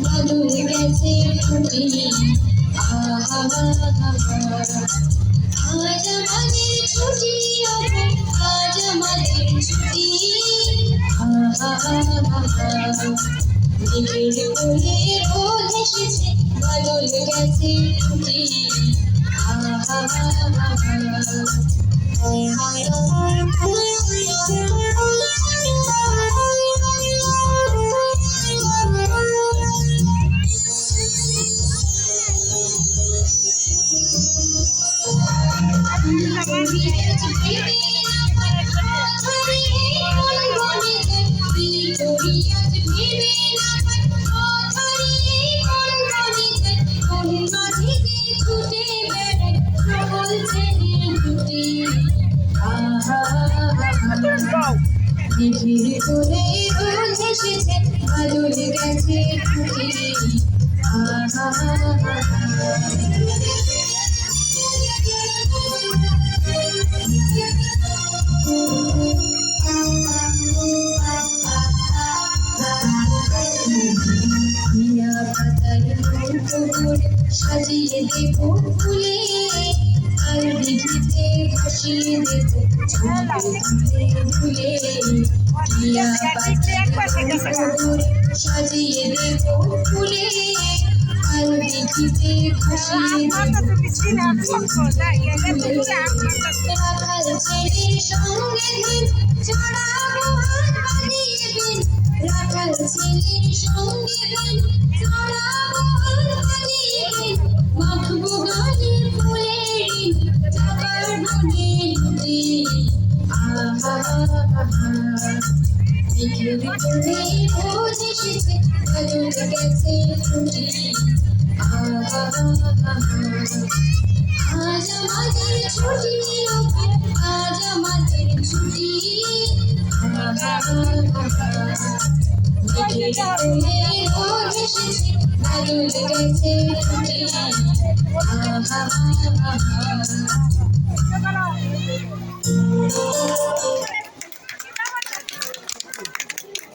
বাদল গেছে ছুটি আজ আমাদের ছুটি আজ আমাদের ছুটি মেঘের কোলে রোদ এসেছে বাদল গেছে ছুটি মেঘের কোলে রোদ এসেছে বাদল গেছে ছুটি মিয়া পাতার পুকুর সাজিয়ে দেব ফুলে আর দিঘিতে ভাসিয়ে দেব ফুলে মিয়া পাতার পুকুর সাজিয়ে দেব ফুলে আর দিঘিতে ভাসিয়ে দেব রাখাল ছেলের সঙ্গে চড়াবো রাখাল ছেলের সঙ্গে চড়াবো মাখবো গালে ফুলের চাকার বনে লুটে মেঘের কোলে রোদ এসেছে বাদল গেছে ছুটি আজ আমাদের ছুটি আজ আমাদের ছুটি মেঘের কোলে রোদ এসেছে বাদল গেছে ছুটি